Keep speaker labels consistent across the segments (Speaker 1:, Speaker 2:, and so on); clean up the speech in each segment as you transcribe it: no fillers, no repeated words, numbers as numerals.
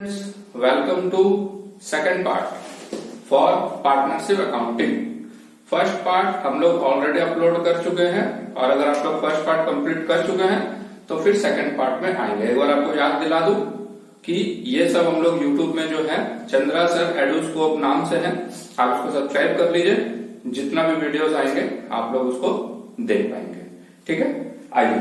Speaker 1: Welcome to second part for partnership accounting. First part हम लोग already upload कर चुके हैं और अगर आप लोग फर्स्ट पार्ट कंप्लीट कर चुके हैं तो फिर सेकंड पार्ट में आएंगे। एक बार आपको याद दिला दूं कि ये सब हम लोग यूट्यूब में जो है चंद्रा सर एडुस्कोप नाम से है, आप उसको सब्सक्राइब कर लीजिए। जितना भी वीडियोस आएंगे आप लोग उसको देख पाएंगे। ठीक है, आइए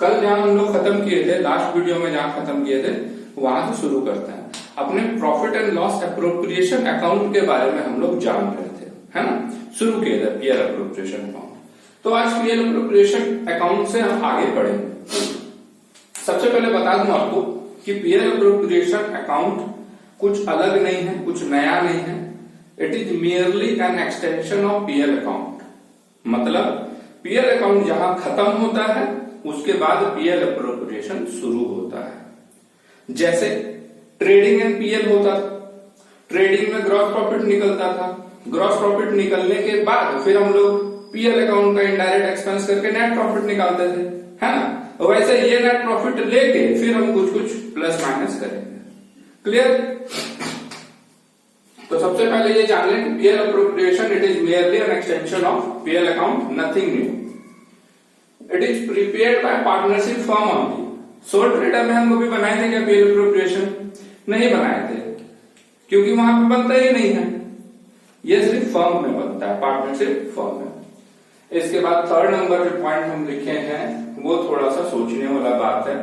Speaker 1: कल जहां हम लोग खत्म किए थे, लास्ट वीडियो में जहां खत्म किए थे वहां से शुरू करते हैं। अपने profit and loss appropriation account के बारे में हम लोग जान रहे थे, है ना। शुरू किए थे पीएल अप्रोप्रिएशन अकाउंट। तो आज पीएल अप्रोप्रिएशन अकाउंट से हम आगे बढ़ेंगे। सबसे पहले बता दूं आपको कि पीएल अप्रोप्रिएशन अकाउंट कुछ अलग नहीं है, कुछ नया नहीं है। It is merely an extension of PL account. मतलब पीएल अकाउंट जहां खत्म होता है उसके बाद पीएल अप्रोप्रिएशन शुरू होता है। जैसे ट्रेडिंग एंड पीएल होता था, ट्रेडिंग में ग्रॉस प्रॉफिट निकलता था, ग्रॉस प्रॉफिट निकलने के बाद फिर हम लोग पीएल अकाउंट का इनडायरेक्ट एक्सपेंस करके नेट प्रॉफिट निकालते थे, है ना। वैसे ये नेट प्रॉफिट लेके फिर हम कुछ कुछ प्लस माइनस करेंगे। क्लियर। तो सबसे पहले ये जान लें कि PL appropriation it is merely an extension of PL account, nothing new. It is prepared by partnership firm only. Soul trader में हम कभी बनाए थे क्या पीएल अप्रोप्रिएशन? नहीं बनाए थे, क्योंकि वहां पे बनता ही नहीं है। ये सिर्फ फर्म में बनता है, पार्टनरशिप फर्म में। इसके बाद थर्ड नंबर जो पॉइंट हम लिखे हैं वो थोड़ा सा सोचने वाला बात है।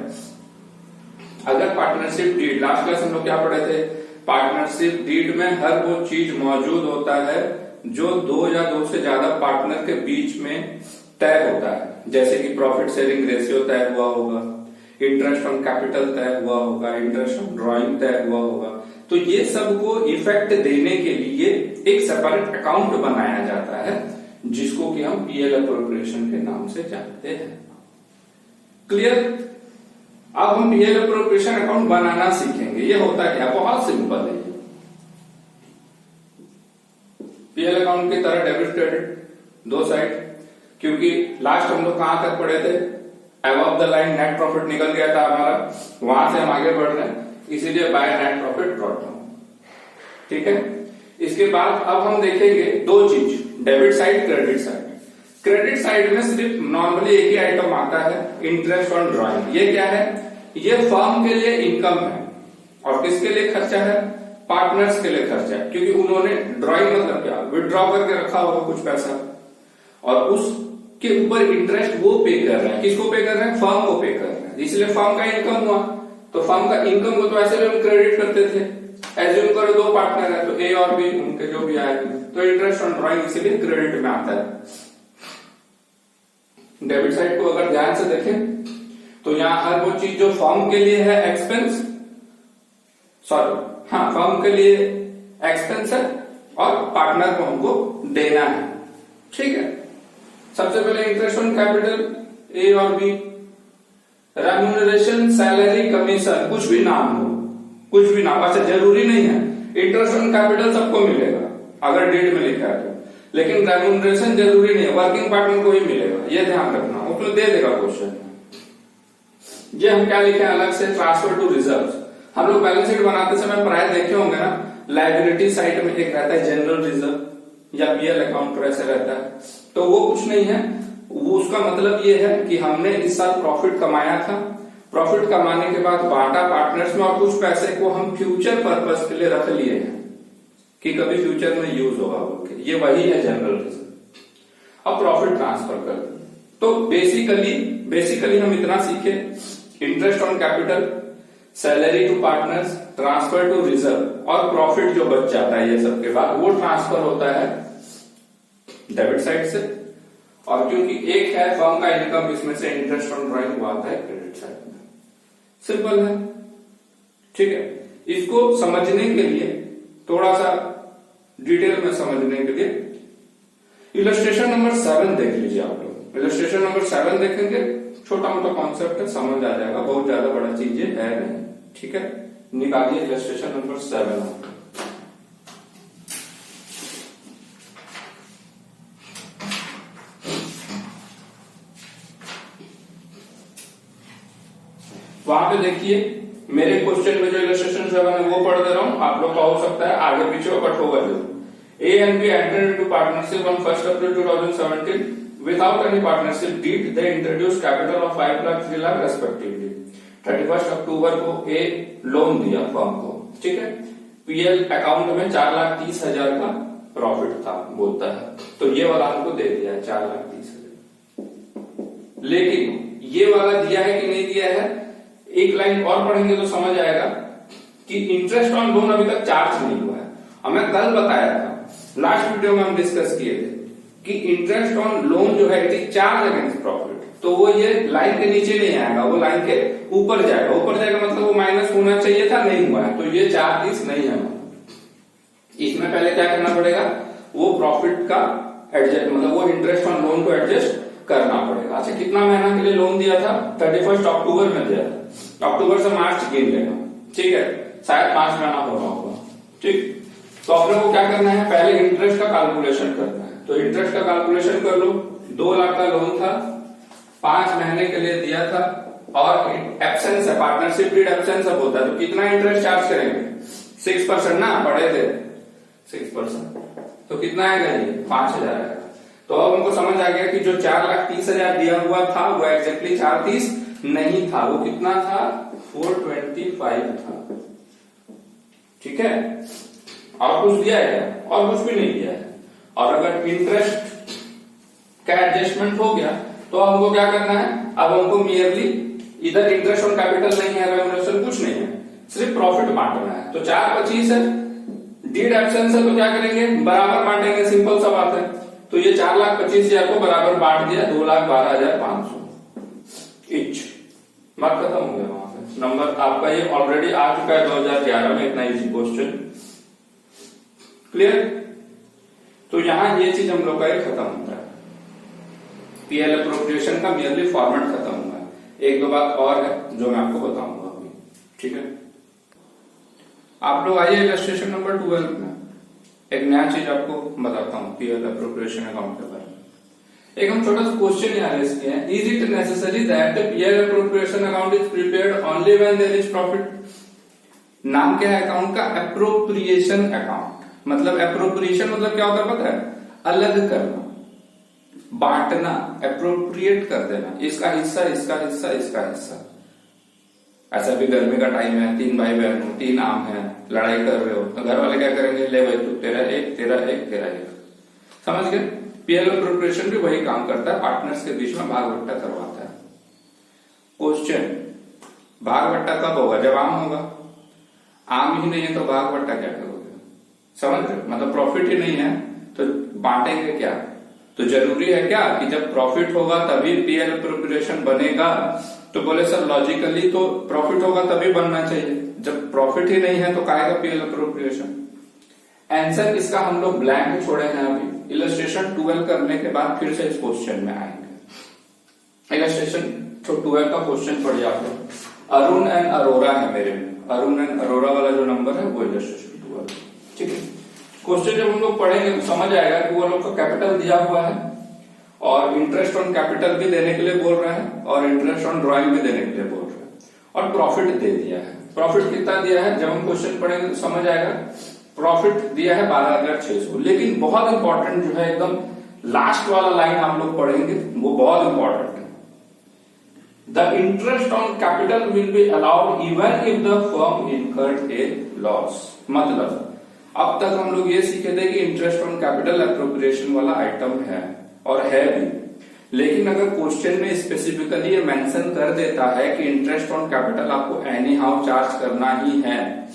Speaker 1: अगर पार्टनरशिप डीड, लास्ट क्लास हम लोग क्या पढ़े थे, पार्टनरशिप डीड में हर वो चीज मौजूद होता है जो दो या दो से ज्यादा पार्टनर के बीच में तय होता है। जैसे कि प्रॉफिट शेयरिंग रेशियो तय हुआ होगा, इंटरेस्ट ऑन कैपिटल तय हुआ होगा, इंटरेस्ट ऑन ड्रॉइंग तय हुआ होगा। तो ये सब को इफेक्ट देने के लिए एक सेपरेट अकाउंट बनाया जाता है जिसको कि हम पीएल अप्रोप्रिएशन के नाम से जानते हैं। क्लियर। अब हम पीएल अप्रोप्रिएशन अकाउंट बनाना सीखेंगे। ये होता क्या, बहुत सिंपल है। पीएल अकाउंट की तरह डेबिट क्रेडिट दो साइड, क्योंकि लास्ट हम लोग कहां तक पढ़े थे, above the line net profit निकल गया था हमारा, वहां से हम आगे बढ़ रहे हैं, इसीलिए by net profit brought down. ठीक है। इसके बाद अब हम देखेंगे दो चीज, debit side, credit side. Credit side में सिर्फ नॉर्मली एक ही आइटम आता है, इंटरेस्ट ऑन ड्रॉइंग। ये क्या है, ये फर्म के लिए इनकम है और किसके लिए खर्चा है, पार्टनर्स के लिए खर्चा है, क्योंकि उन्होंने ड्रॉइंग मतलब क्या, विड्रॉ करके रखा होगा कुछ पैसा और उस के ऊपर इंटरेस्ट वो पे कर रहे हैं। किसको पे कर रहे हैं, फर्म को पे कर रहे हैं, इसलिए फर्म का इनकम हुआ। तो फर्म का इनकम को तो ऐसे भी हम क्रेडिट करते थे। एज्यूम करो दो पार्टनर है तो ए और बी, उनके जो भी आए तो इंटरेस्ट ऑन ड्रॉइंग इसीलिए क्रेडिट में आता है। डेबिट साइड को अगर ध्यान से देखें तो यहाँ हर वो चीज जो फर्म के लिए है एक्सपेंस, फर्म के लिए एक्सपेंस है और पार्टनर को हमको देना है। ठीक है। सबसे पहले इंटरेस्ट ऑन कैपिटल ए और बी, रेम्यूनरेशन, सैलरी, कमीशन, कुछ भी नाम हो, कुछ भी नाम, अच्छा जरूरी नहीं है इंटरेस्ट ऑन कैपिटल सबको मिलेगा अगर डेट में लिखा है तो, लेकिन रेम्यूनरेशन जरूरी नहीं है, वर्किंग पार्टनर को ही मिलेगा, ये ध्यान रखना, उसमें दे देगा क्वेश्चन। ये हम क्या लिखे हैं अलग से, ट्रांसफर टू रिजर्व। हम लोग बैलेंस शीट बनाते समय प्राय देखे होंगे ना, लायबिलिटी साइड में एक रहता है जनरल रिजर्व या पीएल अकाउंट पर ऐसा रहता है, तो वो कुछ नहीं है। वो उसका मतलब ये है कि हमने इस साल प्रॉफिट कमाया था, प्रॉफिट कमाने के बाद बांटा पार्टनर्स में और कुछ पैसे को हम फ्यूचर पर्पस के लिए रख लिए हैं कि कभी फ्यूचर में यूज होगा बोल के, ये वही है जनरल रिजर्व। अब प्रॉफिट ट्रांसफर कर, तो बेसिकली हम इतना सीखे, interest on capital, salary to partners, transfer to reserve और प्रॉफिट जो बच जाता है ये सब के बाद वो ट्रांसफर होता है डेबिट साइड से। और क्योंकि एक है फर्म का इनकम, इसमें से इंटरेस्ट ऑन ड्रॉइंग हुआ आता है क्रेडिट साइड में। सिंपल है। ठीक है। इसको समझने के लिए थोड़ा सा डिटेल में समझने के लिए इलस्ट्रेशन नंबर 7 देख लीजिए आप लोग। इलस्ट्रेशन नंबर 7 देखेंगे, छोटा मोटा कॉन्सेप्ट है, समझ आ जाएगा, बहुत ज्यादा बड़ा चीज है नहीं। ठीक है। निकालिए इलस्ट्रेशन नंबर 7। वहां पे देखिए मेरे क्वेश्चन में जो इलस्ट्रेशन है मैं वो पढ़ दे रहा हूँ, आप लोग का हो सकता है आगे पीछे बट होगा जरूर। A and B entered into partnership on 1st April 2017 without any partnership deed. They introduced capital of 5 lakh 3 lakh respectively. 31 अक्टूबर को A लोन दिया फर्म को, ठीक है। PL अकाउंट में 4,30,000 का प्रॉफिट था बोलता है, तो ये वाला हमको दे दिया है 4,30,000। लेकिन ये वाला दिया है कि नहीं दिया है, एक लाइन और पढ़ेंगे तो समझ आएगा कि इंटरेस्ट ऑन लोन अभी तक चार्ज नहीं हुआ है। हमें कल बताया था, लास्ट वीडियो में हम डिस्कस किए थे कि इंटरेस्ट ऑन लोन जो है it is charge against profit, तो वो ये लाइन के नीचे नहीं आएगा, वो लाइन के ऊपर जाएगा। ऊपर जाएगा मतलब वो माइनस होना चाहिए था, नहीं हुआ है, तो ये 4,30 नहीं है। इसमें पहले क्या करना पड़ेगा, वो प्रॉफिट का एडजस्ट मतलब वो इंटरेस्ट ऑन लोन को एडजस्ट करना पड़ेगा। अच्छा, कितना महीना के लिए लोन दिया था? 31 अक्टूबर में दिया था, अक्टूबर से मार्च गिन लेना, ठीक है, शायद 5 महीना हो रहा होगा, ठीक। तो अपने को क्या करना है, पहले इंटरेस्ट का कैलकुलेशन करना है। तो इंटरेस्ट का कैलकुलेशन कर लो। 2 लाख का लोन था, 5 महीने के लिए दिया था, और एब्सेंस है, पार्टनरशिप डीड एब्सेंस अब होता है, तो कितना इंटरेस्ट चार्ज करेंगे? 6% ना, पढ़े थे 6%, तो कितना आएगा जी? 5,000 आएगा। तो अब हमको समझ आ गया कि जो 4,30,000 दिया हुआ था वो एग्जैक्टली 4,30 नहीं था, वो कितना था? 425 था, ठीक है। और कुछ दिया है? और कुछ भी नहीं दिया है। और अगर इंटरेस्ट का एडजस्टमेंट हो गया तो हमको क्या करना है, अब हमको मियरली इधर इंटरेस्ट ऑन कैपिटल नहीं है, रेम्युनरेशन कुछ नहीं है, सिर्फ प्रॉफिट बांटना है। तो 4,25 है, डीड एब्सेंस है, तो क्या करेंगे, बराबर बांटेंगे, सिंपल सा बात है। तो ये 4,25,000 को बराबर बांट दिया, 2,12,500 इच, बात खत्म हो गया। वहां से नंबर आपका ये ऑलरेडी आ चुका है 2011 में, इतना इजी क्वेश्चन, क्लियर। तो यहां ये चीज हम लोग का खत्म होता है, पीएल अप्रोप्रिएशन का मियरली फॉर्मेट खत्म हुआ है। एक दो बात और है जो मैं आपको बताऊंगा अभी, ठीक है। आप लोग आइए इलस्ट्रेशन नंबर 12 में, एक नया चीज आपको बताता हूँ पीएल अप्रोप्रिएशन अकाउंट के बारे में। एक हम छोटा सा क्वेश्चन यहाँ रेज किया है, is it necessary that PL appropriation account is prepared only when there is profit? नाम क्या है अकाउंट का? Appropriation account. मतलब अप्रोप्रिएशन मतलब क्या होता है पता है? अलग करना, बांटना, अप्रोप्रिएट कर देना, इसका हिस्सा, इसका हिस्सा, इसका हिस्सा। ऐसा भी गर्मी का टाइम है, 3 भाई बहन हो, 3 आम है, लड़ाई कर रहे हो, तो घर वाले क्या करेंगे, ले भाई तू तेरा एक, तेरा एक, तेरा एक, समझ गए। पीएल अप्रोप्रिएशन भी वही काम करता है, पार्टनर्स के बीच में भाग बट्टा करवाता है। क्वेश्चन, भाग बट्टा कब होगा? जब आम होगा। आम ही नहीं है तो भाग बट्टा क्या करोगे? समझ रहे? मतलब प्रॉफिट ही नहीं है तो बांटेंगे क्या? तो जरूरी है क्या कि जब प्रॉफिट होगा तभी पीएल अप्रोप्रिएशन बनेगा? तो बोले सर लॉजिकली तो प्रॉफिट होगा तभी बनना चाहिए, जब प्रॉफिट ही नहीं है तो काहेगा पीएल अप्रोप्रिएशन? आंसर इसका हम लोग ब्लैंक छोड़े हैं अभी, इलस्ट्रेशन 12 करने के बाद फिर से इस क्वेश्चन में आएंगे। इलस्ट्रेशन 12 का क्वेश्चन पढ़िए आप लोग। अरुण एंड अरोरा है मेरे में, अरुण एंड अरोरा वाला जो नंबर है वो इलस्ट्रेशन 12, ठीक है। क्वेश्चन जब हम लोग पढ़ेंगे तो समझ आएगा कि वो लोग का कैपिटल दिया हुआ है और इंटरेस्ट ऑन कैपिटल भी देने के लिए बोल रहे हैं और इंटरेस्ट ऑन ड्रॉइंग भी देने के लिए बोल रहे हैं और प्रॉफिट दे दिया है। प्रॉफिट कितना दिया है जब हम क्वेश्चन पढ़ेंगे तो समझ आएगा। प्रॉफिट दिया है 12,600, लेकिन बहुत इंपॉर्टेंट जो है एकदम लास्ट वाला लाइन आप लोग पढ़ेंगे वो बहुत इंपॉर्टेंट है। The interest on capital will be allowed even if the firm incurred A loss. मतलब अब तक हम लोग ये सीखे थे कि इंटरेस्ट ऑन कैपिटल अप्रोप्रिएशन वाला आइटम है और है भी, लेकिन अगर क्वेश्चन में स्पेसिफिकली ये मेंशन कर देता है कि इंटरेस्ट ऑन कैपिटल आपको एनी हाउ चार्ज करना ही है,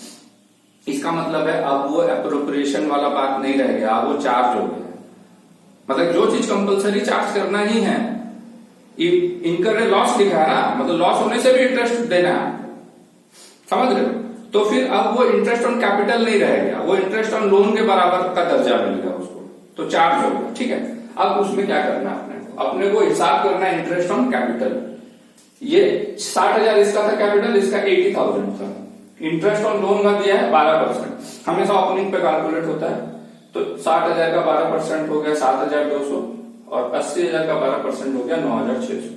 Speaker 1: इसका मतलब है अब वो अप्रोप्रिएशन वाला बात नहीं रह गया, अब वो चार्ज हो गया। मतलब जो चीज कंपलसरी चार्ज करना ही है, इनकर लॉस लिखा है ना, मतलब लॉस होने से भी इंटरेस्ट देना है, समझ रहे हो? तो फिर अब वो इंटरेस्ट ऑन कैपिटल नहीं रह गया, वो इंटरेस्ट ऑन लोन के बराबर का दर्जा मिल गया उसको, तो चार्ज हो गया, ठीक है। अब उसमें क्या करना है अपने को हिसाब करना है इंटरेस्ट ऑन कैपिटल। ये 60,000 इसका था कैपिटल, इसका 80,000 था। इंटरेस्ट ऑन लोन का दिया है 12%, हमेशा ओपनिंग पे कैलकुलेट होता है, तो 60,000 का 12% हो गया 7,200 और 80,000 का 12% हो गया 9,600।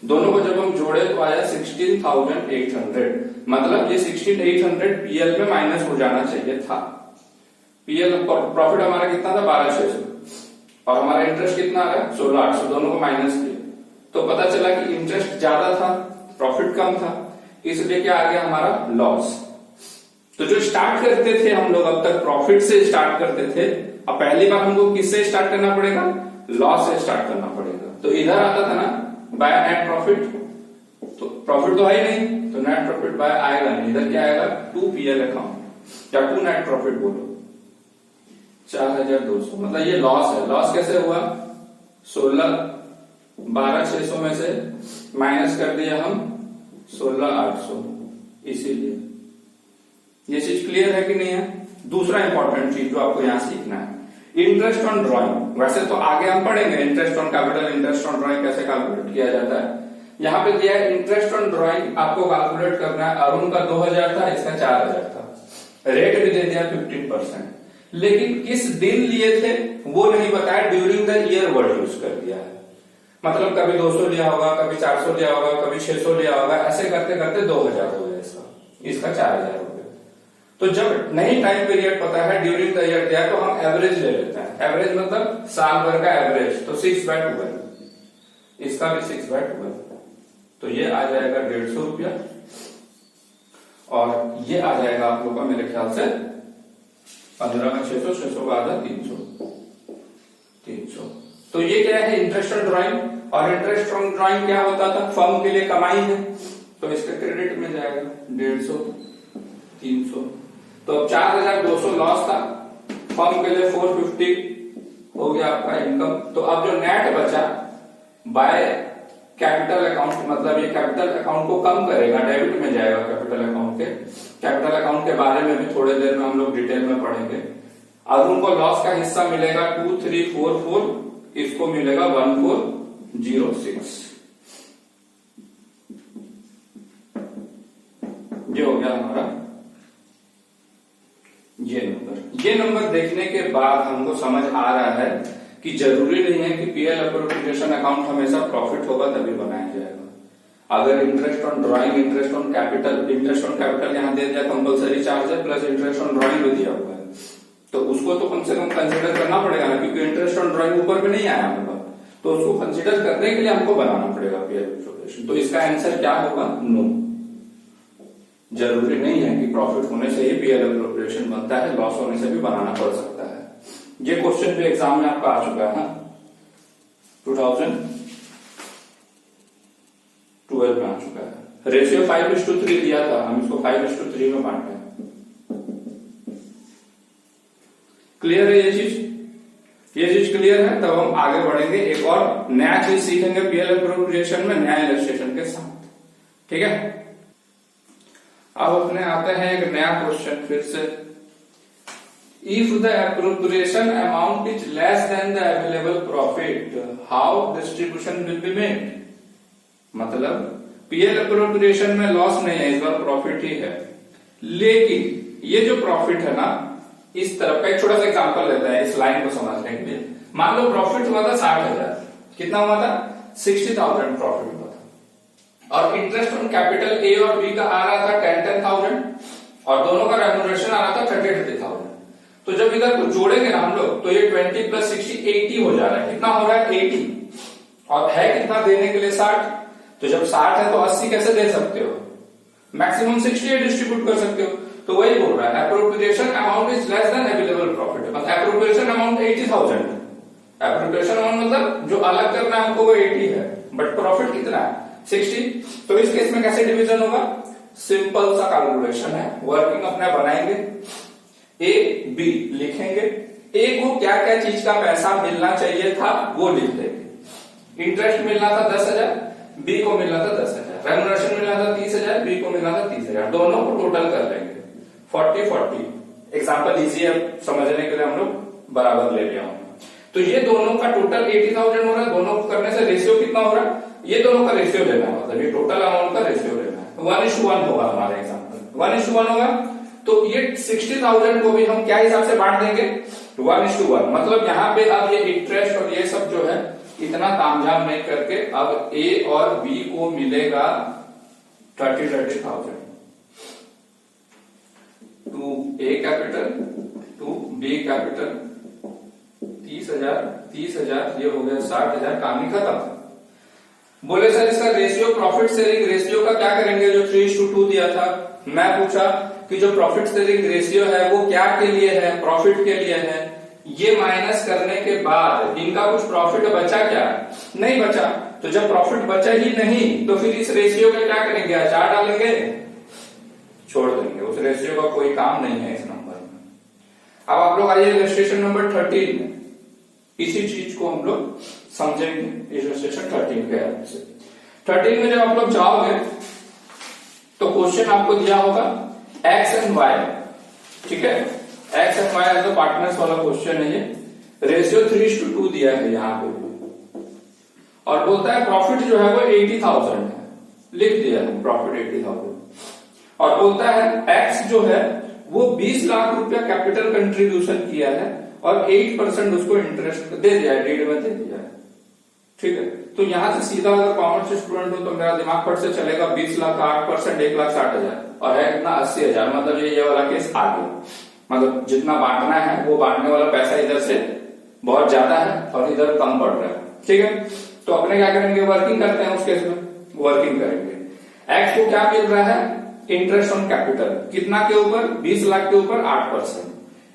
Speaker 1: दोनों को जब हम जोड़े तो आया 16,800, मतलब ये 16,800 पीएल में माइनस हो जाना चाहिए था। पीएल प्रॉफिट हमारा कितना था 12,600 और हमारा इंटरेस्ट कितना आ रहा है 16,800, दोनों को माइनस किया तो पता चला कि इंटरेस्ट ज्यादा था, प्रॉफिट कम था, इसलिए क्या आ गया हमारा लॉस। तो जो स्टार्ट करते थे हम लोग अब तक प्रॉफिट से स्टार्ट करते थे, अब पहली बार हमको किससे स्टार्ट करना पड़ेगा, लॉस से स्टार्ट करना पड़ेगा। तो इधर आता था ना बाय नेट प्रॉफिट, तो प्रॉफिट तो है ही नहीं, तो नेट प्रॉफिट बाय आएगा नहीं, इधर क्या आएगा टू पीएल अकाउंट या टू नेट प्रॉफिट बोलो 4,200, मतलब ये लॉस है। लॉस कैसे हुआ, 12,600 में से माइनस कर दिया हम 16,800, इसीलिए। ये चीज क्लियर है कि नहीं है। दूसरा इंपॉर्टेंट चीज जो आपको यहां सीखना है, इंटरेस्ट ऑन ड्रॉइंग। वैसे तो आगे हम पढ़ेंगे interest on capital, interest on drawing कैसे कैलकुलेट किया जाता है। यहाँ पे दिया है इंटरेस्ट ऑन ड्रॉइंग आपको कैलकुलेट करना है। अरुण का 2,000 था, इसका 4,000 था, रेट भी दे दिया 15%, लेकिन किस दिन लिए थे वो नहीं बताया, during the year word use कर दिया है। मतलब कभी 200 लिया होगा, कभी 400 लिया होगा, कभी 600 लिया होगा, ऐसे करते करते 2,000 हो गया इसका 4,000 हो गया। तो जब नहीं टाइम पीरियड पता है, ड्यूरिंग द ईयर दिया, तो हम एवरेज ले लेते हैं। एवरेज मतलब साल भर का एवरेज, तो 6/12, इसका भी 6/12, तो ये आ जाएगा 150 रुपया और ये आ जाएगा आप लोग का मेरे ख्याल से 15 का 600, 600 का आधा 300। तो ये क्या है इंटरेस्ट ऑन ड्रॉइंग, और इंटरेस्ट ऑन ड्रॉइंग क्या होता था, फर्म के लिए कमाई है, तो इसका क्रेडिट में जाएगा 150, 300। तो अब 4,200 लॉस था, फर्म के लिए 450 हो गया आपका इनकम। तो अब जो नेट बचा बाय कैपिटल अकाउंट, मतलब ये कैपिटल अकाउंट को कम करेगा, डेबिट में जाएगा कैपिटल अकाउंट के। कैपिटल अकाउंट के बारे में भी थोड़ी देर में हम लोग डिटेल में पढ़ेंगे। अरुण को लॉस का हिस्सा मिलेगा 2344, इसको मिलेगा 1406। ये हो गया हमारा ये नंबर देखने के बाद हमको समझ आ रहा है कि जरूरी नहीं है कि पीएल अप्रोप्रिएशन अकाउंट हमेशा प्रॉफिट होगा तभी बनाया जाएगा। अगर interest on drawing, interest on capital यहाँ दे दिया कंपलसरी चार्ज है, प्लस इंटरेस्ट ऑन ड्रॉइंग भी दिया हुआ है, तो उसको तो कम से कम कंसिडर करना पड़ेगा ना, क्योंकि इंटरेस्ट ऑन ड्रॉइंग ऊपर में नहीं आया होगा, तो उसको कंसिडर करने के लिए हमको बनाना पड़ेगा पीएल अप्रोप्रिएशन। तो इसका आंसर क्या होगा, नो। जरूरी नहीं है कि प्रॉफिट होने से ही पीएल अप्रोप्रिएशन बनता है, लॉस होने से भी बनाना पड़ सकता है। ये क्वेश्चन भी एग्जाम में आपका आ चुका है 2012 में आ चुका है। रेशियो 5:3 दिया था, हम इसको 5:3 में बांटे। क्लियर है ये चीज क्लियर है। तब हम आगे बढ़ेंगे, एक और नया चीज सीखेंगे पीएल अप्रोप्रिएशन में, नया इलस्ट्रेशन के साथ, ठीक है। अब अपने आते हैं एक नया क्वेश्चन फिर से। If the appropriation amount is less than the available profit, how distribution will be made. मतलब पीएल अप्रोप्रिएशन में लॉस नहीं है, इस बार प्रॉफिट ही है, लेकिन ये जो प्रॉफिट है ना, इस तरफ का एक छोटा सा एग्जांपल लेते हैं इस लाइन को समझने के लिए। मान लो प्रॉफिट हुआ था 60,000, कितना हुआ था 60,000 प्रॉफिट हुआ था, और इंटरेस्ट ऑन कैपिटल ए और बी का आ रहा था 10,000 और दोनों का रेम्यूनरेशन आ रहा था 30,000। तो जब इधर को जोड़ेंगे ना हम लोग, तो ये 20 + 60 80 हो जा रहा है। कितना हो रहा है 80, और है कितना देने के लिए 60। तो जब 60 है तो 80 कैसे दे सकते हो, मैक्सिमम 60 डिस्ट्रीब्यूट कर सकते हो। तो वही बोल रहा है appropriation amount is less than available profit, मतलब एप्रोप्रिएशन अमाउंट 80,000। एप्रोप्रिएशन अमाउंट मतलब जो अलग करना है हमको वो 80 है, बट प्रॉफिट कितना है 60। तो इस केस में कैसे डिवीजन होगा, सिंपल सा कैलकुलेशन है, वर्किंग अपना बनाएंगे, ए बी लिखेंगे। ए को क्या क्या चीज का पैसा मिलना चाहिए था वो लिख देंगे। इंटरेस्ट मिलना था 10,000, बी को मिलना था 10,000, रेम्यूनरेशन मिलना था 30,000, बी को मिलना था 30,000, दोनों को टोटल कर लेंगे 40-40। एग्जाम्पल इजी है समझने के लिए, हम लोग बराबर ले लिया हूं। तो ये दोनों का टोटल 80,000 हो रहा है, दोनों को करने से रेशियो कितना हो रहा है, ये दोनों का रेशियो लेना है, मतलब ये टोटल अमाउंट का रेशियो लेना है। 1:1 होगा हमारा एग्जाम्पल, 1:1 होगा। तो ये 60,000 को भी हम क्या हिसाब से बांट देंगे 1:1, मतलब यहाँ पे अब ये इंटरेस्ट और ये सब जो है इतना तामझाम नहीं करके अब ए और बी को मिलेगा 30,000 to A capital to B capital 30,000 ये हो गया 60,000, कहानी खत्म। बोले सर इसका रेशियो, प्रॉफिट शेयरिंग रेशियो का क्या करेंगे? जो 3:2 दिया था, मैं पूछा कि जो प्रॉफिट शेयरिंग रेशियो है वो क्या के लिए है? प्रॉफिट के लिए है। ये माइनस करने के बाद इनका कुछ प्रॉफिट बचा क्या? नहीं बचा। तो जब प्रॉफिट बचा ही नहीं तो फिर इस रेशियो का क्या करेंगे? अचार डालेंगे, छोड़ देंगे। उस रेशियो का कोई काम नहीं है इस नंबर में। अब आप लोग आइए इलस्ट्रेशन नंबर 13 में, इसी चीज को हम लोग समझेंगे इलस्ट्रेशन 13 के हेल्प से। 13 में जब आप लोग जाओगे तो क्वेश्चन आपको दिया होगा एक्स एंड वाई, ठीक है, X and Y as partners वाला क्वेश्चन है ये। रेशियो 3:2 दिया है यहाँ पे और बोलता है प्रॉफिट जो है वो 80,000 है, लिख दिया है प्रॉफिट 80,000। और बोलता है एक्स जो है वो 20 लाख रुपया कैपिटल कंट्रीब्यूशन किया है और 8% उसको इंटरेस्ट दे दिया है, डीड में दे दिया है, ठीक है। तो यहां से सीधा अगर कॉमर्स स्टूडेंट हो तो मेरा दिमाग फट से चलेगा 20 लाख का 8% 1,60,000 और है कितना 80,000, मतलब ये वाला केस आ गया। मतलब जितना बांटना है वो बांटने वाला पैसा इधर से बहुत ज्यादा है और इधर कम पड़ रहा है, ठीक है। तो अपने क्या करेंगे? वर्किंग करते हैं उस केस में, वर्किंग करेंगे। एक्स को क्या मिल रहा है? इंटरेस्ट ऑन कैपिटल, कितना के ऊपर? 20 लाख के ऊपर 8%,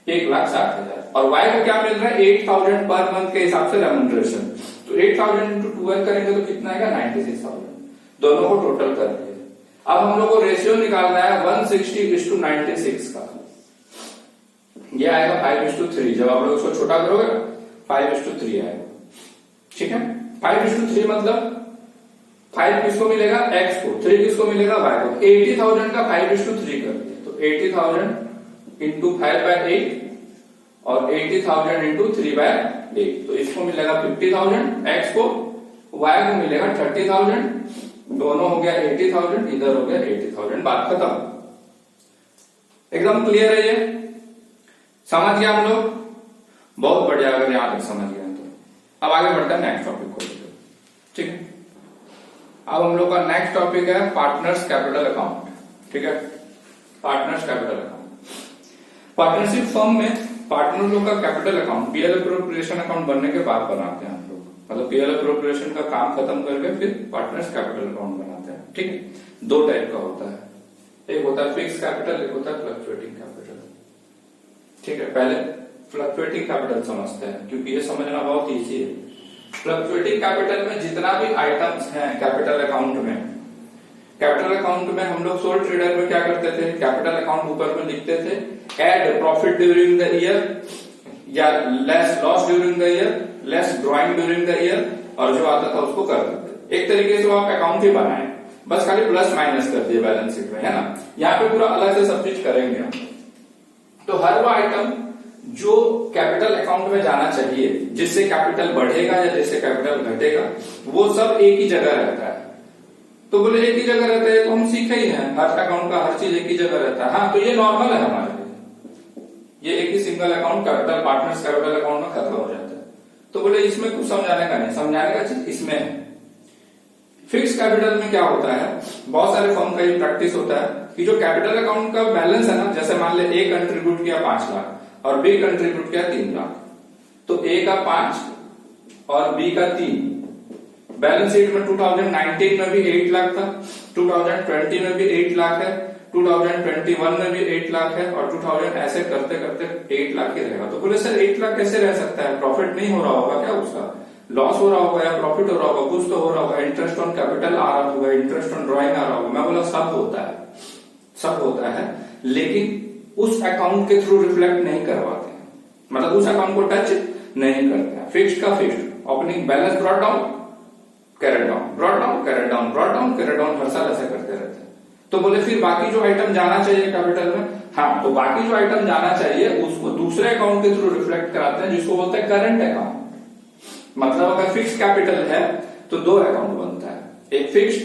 Speaker 1: 1,60,000। और वाई को क्या मिल रहा है? 8,000 पर मंथ के हिसाब से रेम्यूनरेशन। तो 8,000 इंटू 12 करेंगे तो कितना आएगा? 96,000। दोनों को टोटल कर दिए। अब हम लोग को रेशियो निकालना है 160:96 का। ये आएगा 5:3। जब आप लोग इसको छोटा करोगे ना 5:3 आएगा, ठीक है। 5:3 मतलब 5 किसको मिलेगा? एक्स को, 3 किसको मिलेगा? वाई को। 80,000 का 5:3 कर दिए तो 80,000 इंटू 5/8 और 80,000 इंटू 3/8, तो इसको मिलेगा 50,000 एक्स को, वाई को मिलेगा 30,000, दोनों हो गया 80,000, इधर हो गया 80,000, बात खत्म। एकदम क्लियर है ये? समझ गया हम लोग? बहुत बढ़िया, अगर यहां तक समझ गए तो। अब आगे बढ़ते हैं नेक्स्ट टॉपिक को, ठीक है। अब हम लोग का नेक्स्ट टॉपिक है पार्टनर्स कैपिटल अकाउंट, ठीक है। Partners capital account, partnership firm में पार्टनर लोग का capital account PL appropriation account बनने के बाद बनाते हैं हम लोग। मतलब पीएल एप्रोप्रिएशन का काम खत्म करके फिर पार्टनर्स कैपिटल अकाउंट बनाते हैं, ठीक है। 2 टाइप का होता है, एक होता है फिक्स कैपिटल, एक होता है फ्लक्चुएटिंग कैपिटल, ठीक है। पहले फ्लक्चुएटिंग कैपिटल समझते हैं क्योंकि ये समझना बहुत ईजी है। फ्लक्चुएटिंग कैपिटल में जितना भी आइटम्स हैं कैपिटल अकाउंट में, कैपिटल अकाउंट में हम लोग सोल ट्रेडर में क्या करते थे? कैपिटल अकाउंट ऊपर में लिखते थे add profit during the year या less loss during the year, less drawing during the year, और जो आता था उसको कर देते। एक तरीके से वो आप अकाउंट ही बनाए, बस खाली प्लस माइनस कर दिए बैलेंस शीट में, है ना। यहाँ पे पूरा अलग से सब चीज करेंगे हम। तो हर वो आइटम जो कैपिटल अकाउंट में जाना चाहिए, जिससे कैपिटल बढ़ेगा या जिससे कैपिटल घटेगा, वो सब एक ही जगह रहता है। तो बोले एक ही जगह रहता है तो हम सीखे ही हैं, हर अकाउंट का हर चीज एक ही जगह रहता है। हाँ, तो ये नॉर्मल है हमारे लिए, ये एक ही single account capital partners capital account में खत्म हो जाता है। तो बोले इसमें कुछ समझाने का नहीं, समझाने का चीज इसमें है। फिक्स कैपिटल में क्या होता है, बहुत सारे फर्म का ये प्रैक्टिस होता है कि जो कैपिटल अकाउंट का बैलेंस है ना, जैसे मान ले ए कंट्रीब्यूट किया 5 लाख और बी कंट्रीब्यूट किया 3 लाख, तो ए का 5 और बी का 3। बैलेंस शीट में 2019 में भी 8 लाख था, 2020 में भी 8 लाख है, 2021 में भी 8 लाख है और 2000 ऐसे करते करते 8 लाख ही रहेगा। तो बोले सर 8 लाख कैसे रह सकता है? प्रॉफिट नहीं हो रहा होगा क्या? उसका लॉस हो रहा होगा या प्रॉफिट हो रहा होगा? कुछ तो हो रहा होगा, इंटरेस्ट ऑन कैपिटल आ रहा होगा, इंटरेस्ट ऑन ड्रॉइंग आ रहा होगा। मैं बोला सब होता है, सब होता है, लेकिन उस अकाउंट के थ्रू रिफ्लेक्ट नहीं करवाते हैं, मतलब उस अकाउंट को टच नहीं करते हैं। फिक्स्ड का fixed, opening balance brought down carried down, brought down carried down, brought down carried down, हर साल ऐसा करते रहते हैं। तो बोले फिर बाकी जो आइटम जाना चाहिए कैपिटल में, हाँ, तो बाकी जो आइटम जाना चाहिए उसको दूसरे अकाउंट के थ्रू रिफ्लेक्ट कराते हैं, जिसको बोलते हैं करंट अकाउंट। मतलब अगर फिक्स कैपिटल है तो 2 अकाउंट बनता है, एक फिक्स्ड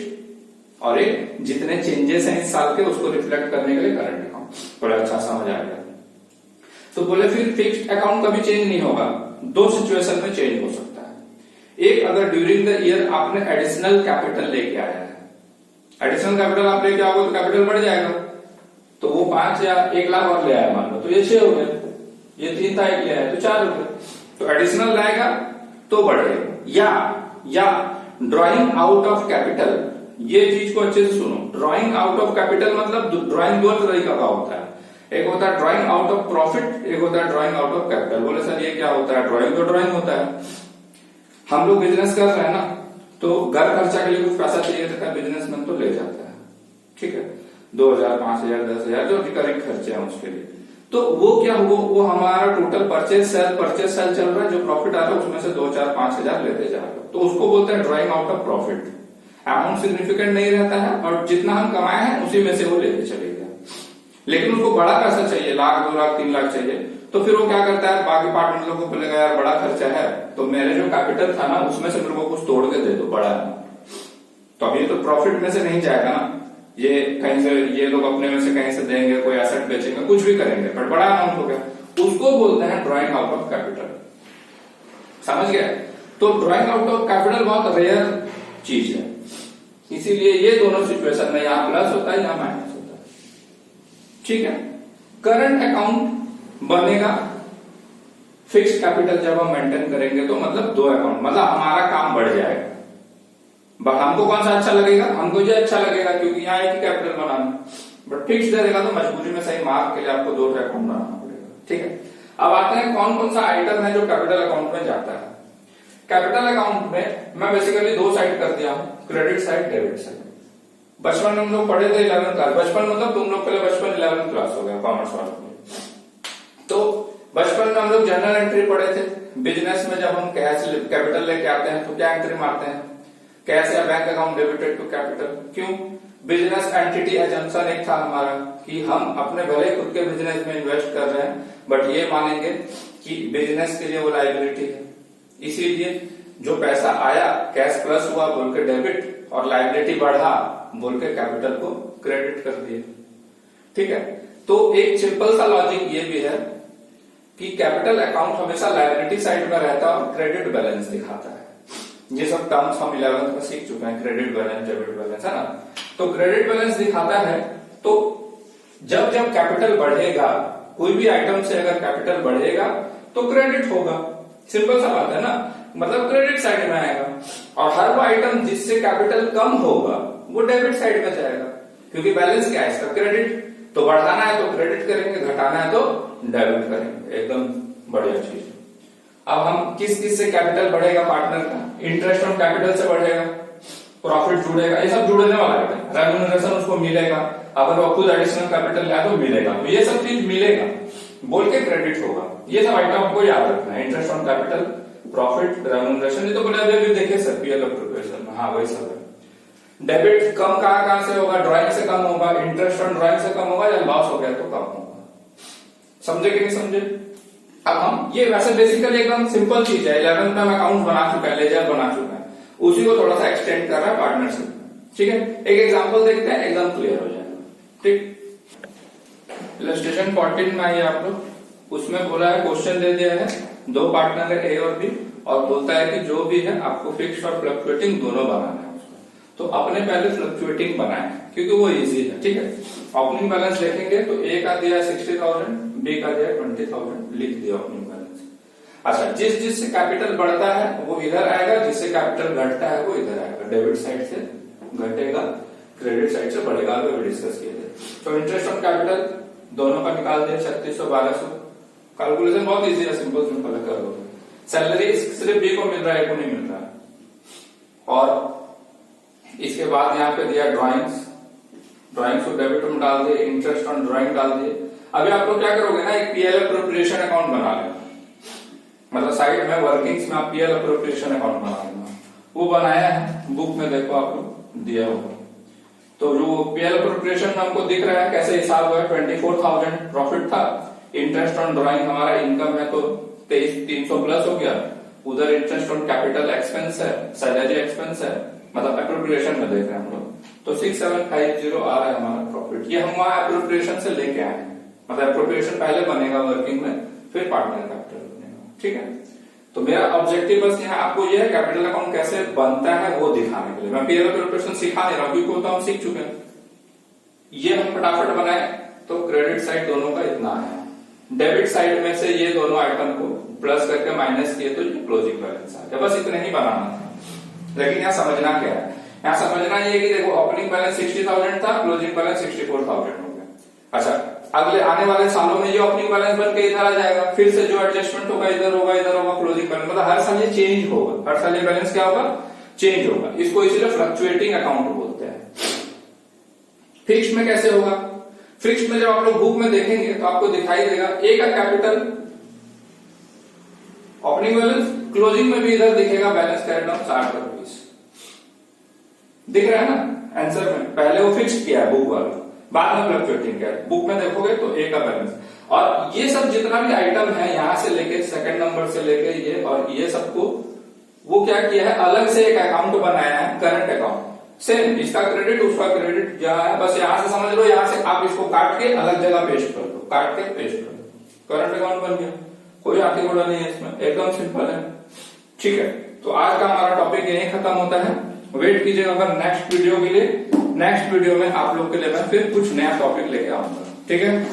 Speaker 1: और एक जितने चेंजेस हैं इस साल के उसको रिफ्लेक्ट करने के लिए करंट अकाउंट। बड़ा अच्छा समझ आ गया। तो बोले फिर फिक्स्ड अकाउंट कभी चेंज नहीं होगा, 2 सिचुएशन में चेंज हो सकता है। एक अगर ड्यूरिंग द ईयर आपने एडिशनल कैपिटल लेके आया है, एडिशनल कैपिटल आप लेके आओगे तो कैपिटल बढ़ जाएगा, तो वो 5 या 1 लाख और ले आया मान लो, तो ये 6 हो गए, ये 3 था 1 ले आया तो 4 हो गए, तो एडिशनल लाएगा तो बढ़ेगा। या ड्रॉइंग आउट ऑफ कैपिटल, ये चीज को अच्छे से सुनो, ड्रॉइंग आउट ऑफ कैपिटल मतलब ड्रॉइंग दो तरीका का होता है, एक होता है ड्रॉइंग आउट ऑफ प्रॉफिट, एक होता है ड्रॉइंग आउट ऑफ कैपिटल। बोले सर ये क्या होता है? ड्रॉइंग तो ड्रॉइंग होता है, हम लोग बिजनेस कर रहे हैं ना, तो घर खर्चा के लिए कुछ पैसा चाहिए था, बिजनेसमैन तो ले जाता है, ठीक है, 2000, 5000, 10,000 जो रिकरिंग खर्चे हैं उसके लिए, तो वो क्या हुआ, वो हमारा टोटल परचेज सेल चल रहा है, जो प्रॉफिट आ रहा है उसमें से 2, 4, 5,000 लेते जा रहे हो, तो उसको बोलते हैं drawing out of profit. Amount significant नहीं रहता है और जितना हम कमाए हैं उसी में से वो लेते चले गए, लेकिन उसको बड़ा पैसा चाहिए, 1 लाख, 2 लाख, 3 लाख चाहिए, तो फिर वो क्या करता है, बाकी पार्टनर लोगों को बोलेगा यार बड़ा खर्चा है, तो मेरे जो कैपिटल था ना उसमें से मेरे को कुछ तोड़ के दे दो बड़ा है, तो अभी तो प्रॉफिट में से नहीं जाएगा ना, ये कहीं से ये लोग अपने में से कहीं से देंगे, कोई एसेट बेचेंगे, कुछ भी करेंगे, बट बड़ा अमाउंट हो गया, उसको बोलते हैं ड्रॉइंग आउट ऑफ कैपिटल। समझ गया? तो ड्रॉइंग आउट ऑफ कैपिटल बहुत रेयर चीज है, इसीलिए ये दोनों सिचुएशन में यहाँ प्लस होता है, यहाँ माइनस होता है, ठीक है। करंट अकाउंट बनेगा फिक्स्ड कैपिटल जब हम मेंटेन करेंगे, तो मतलब 2 अकाउंट, मतलब हमारा काम बढ़ जाएगा। हमको कौन सा अच्छा लगेगा? हमको ये अच्छा लगेगा क्योंकि यहाँ एक ही कैपिटल बनाना, बट फिक्स रहेगा तो मजबूरी में सही मार्क के लिए आपको 2 अकाउंट बनाना पड़ेगा, ठीक है। अब आते हैं कौन कौन सा आइटम है जो कैपिटल अकाउंट में जाता है। कैपिटल अकाउंट में मैं बेसिकली 2 साइड कर दिया हूं, क्रेडिट साइड, डेबिट साइड। बचपन में हम लोग पढ़े थे 11th क्लास, बचपन मतलब तुम लोग के लिए बचपन 11th क्लास हो गया कॉमर्स वालों के लिए, तो बचपन में हम लोग जनरल एंट्री पढ़े थे। बिजनेस में जब हम कैश कैपिटल लेके आते हैं तो क्या एंट्री मारते हैं? कैश या bank account debited to capital. क्यों? बिजनेस एंटिटी एजम्पशन एक था हमारा कि हम अपने भले खुद के बिजनेस में इन्वेस्ट कर रहे हैं, बट ये मानेंगे कि बिजनेस के लिए वो लायबिलिटी है, इसीलिए जो पैसा आया कैश प्लस हुआ बोल के डेबिट और लायबिलिटी बढ़ा बोल के कैपिटल को क्रेडिट कर दिए, ठीक है। तो एक सिंपल सा लॉजिक ये भी है कि कैपिटल अकाउंट हमेशा लायबिलिटी साइड में रहता है और क्रेडिट बैलेंस दिखाता है। ये सब टर्म्स हम 11th में सीख चुके हैं, क्रेडिट बैलेंस, डेबिट बैलेंस, है ना। तो क्रेडिट बैलेंस दिखाता है, तो जब जब कैपिटल बढ़ेगा, कोई भी आइटम से अगर कैपिटल बढ़ेगा तो क्रेडिट होगा, सिंपल सा बात है ना, मतलब क्रेडिट साइड में आएगा। और हर वो आइटम जिससे कैपिटल कम होगा वो डेबिट साइड में जाएगा, क्योंकि बैलेंस क्या है इसका? क्रेडिट। तो बढ़ाना है तो क्रेडिट करेंगे, घटाना है तो डेबिट करेंगे, एकदम बढ़िया चीज। अब हम किस किस से कैपिटल बढ़ेगा पार्टनर का? इंटरेस्ट ऑन कैपिटल से बढ़ेगा, प्रॉफिट जुड़ेगा, ये सब जुड़ने वाला है, रेम्यूनरेशन उसको मिलेगा, अगर वो खुद एडिशनल कैपिटल लाए तो मिलेगा, तो ये सब चीज मिलेगा बोल के क्रेडिट होगा। ये सब आइटम आपको याद रखना है, interest on capital, profit, remuneration, ये तो बोले अभी देखे सर पीएल अप्रोप्रिएशन में, हाँ वही सब है। डेबिट कम कहां से होगा? ड्राइंग से कम होगा, इंटरेस्ट ऑन ड्राइंग से कम होगा, या लॉस हो गया तो कम होगा। समझे कि नहीं समझे? अब हम ये वैसे बेसिकली एकदम सिंपल चीज है, 11th में हम अकाउंट बना चुका है, लेजर बना चुका है, उसी को थोड़ा सा एक्सटेंड कर रहा है पार्टनरशिप, ठीक है। एक एग्जांपल देखते हैं, एकदम क्लियर हो जाएगा, ठीक। इलस्ट्रेशन 14 में आइए आप लोग, उसमें बोला है, क्वेश्चन दे दिया है, 2 पार्टनर है ए और बी, और बोलता है कि जो भी है आपको फिक्स्ड और फ्लक्चुएटिंग दोनों बनाना है। तो अपने पहले फ्लक्चुएटिंग बनाए क्योंकि वो इजी है, ठीक है। ओपनिंग बैलेंस लिखेंगे तो ए का दिया 60,000, बी का दिया 20,000, लिख दिया ओपनिंग बैलेंस। अच्छा, जिससे कैपिटल बढ़ता है वो इधर आएगा, जिससे कैपिटल घटता है वो इधर आएगा, डेबिट साइड से घटेगा, क्रेडिट साइड से बढ़ेगा, अभी डिस्कस किए थे। तो इंटरेस्ट ऑन कैपिटल दोनों का निकाल दिया, 3600, 1200, कैलकुलेशन बहुत इजी है, सिंपल सिंपल कर लो। सैलरी सिर्फ बी को मिल रहा है, ए को नहीं मिल रहा है। और इसके बाद यहाँ पे दिया ड्राइंग्स को डेबिट में डाल दिए, इंटरेस्ट ऑन ड्राइंग डाल दिए। अभी आप लोग क्या करोगे ना, एक पीएल अप्रोप्रिएशन अकाउंट बना लेना, मतलब साइड में वर्किंग्स में आप पीएल अप्रोप्रिएशन अकाउंट बना लेना। वो बनाया है, बुक में देखो आप लोग दिया होगा। तो जो पीएल अप्रोप्रिएशन में हमको दिख रहा है कैसे हिसाब हुआ है, 24,000 प्रॉफिट था, इंटरेस्ट ऑन ड्राइंग हमारा इनकम है तो 23,300 प्लस हो गया, उधर इंटरेस्ट ऑन कैपिटल एक्सपेंस है, सैलरी एक्सपेंस है, मतलब अप्रोप्रिएशन में देख रहे हैं हम लोग, तो 6750 आ रहा है हमारा प्रॉफिट। ये हम वहां अप्रोप्रिएशन से लेके आए हैं, मतलब अप्रोप्रिएशन पहले बनेगा वर्किंग में, फिर पार्टनर कैपिटल बनेगा, ठीक है। तो मेरा ऑब्जेक्टिव बस यहाँ आपको ये है कैपिटल अकाउंट कैसे बनता है वो दिखाने के लिए। मैं पीएल कैलकुलेशन सिखा नहीं रहा हूं क्योंकि वो तो हम सीख चुके हैं। ये हम फटाफट बनाए तो क्रेडिट साइड दोनों का इतना है, डेबिट साइड में से ये दोनों आइटम को प्लस करके माइनस किए तो ये क्लोजिंग बैलेंस आ गया। बस इतने ही बनाना था। लेकिन यहाँ समझना क्या है, यहाँ समझना ये कि देखो ओपनिंग बैलेंस 60,000 था, क्लोजिंग बैलेंस 64,000 हो गया। अच्छा, अगले आने वाले सालों में ये ओपनिंग बैलेंस बन के इधर आ जाएगा, फिर से जो एडजस्टमेंट होगा इधर होगा इधर होगा, क्लोजिंग बैलेंस मतलब हर साल ये चेंज होगा, हर साल ये बैलेंस क्या होगा, चेंज होगा। इसको इसीलिए फ्लक्चुएटिंग अकाउंट बोलते हैं। फिक्स्ड में कैसे होगा, फिक्स्ड में जब आप लोग बुक में देखेंगे तो आपको दिखाई देगा ए का कैपिटल ओपनिंग बैलेंस, क्लोजिंग में भी इधर दिखेगा बैलेंस कैरिड डाउन 60 रुपीज दिख रहा है ना आंसर में। पहले वो फिक्स किया है बुक वाला, बाद में फ्लक्चुएटिंग किया है। बुक में देखोगे तो ए का बैलेंस, और ये सब जितना भी आइटम है यहां से लेके सेकंड नंबर से लेके ये और ये सबको वो क्या किया है, अलग से एक अकाउंट बनाया है, करंट अकाउंट। सेम इसका क्रेडिट उसका क्रेडिट जहां है, बस यहां से समझ लो, यहां से आप इसको काट के अलग जगह पेस्ट कर दो, काट के पेस्ट कर दो, करंट अकाउंट बन गया। कोई आगे घोड़ा नहीं है इसमें, एकदम सिंपल है। ठीक है, तो आज का हमारा टॉपिक यही खत्म होता है। वेट कीजिएगा अगर नेक्स्ट वीडियो के लिए। नेक्स्ट वीडियो में आप लोग के लिए मैं फिर कुछ नया टॉपिक लेके आऊंगा। ठीक है।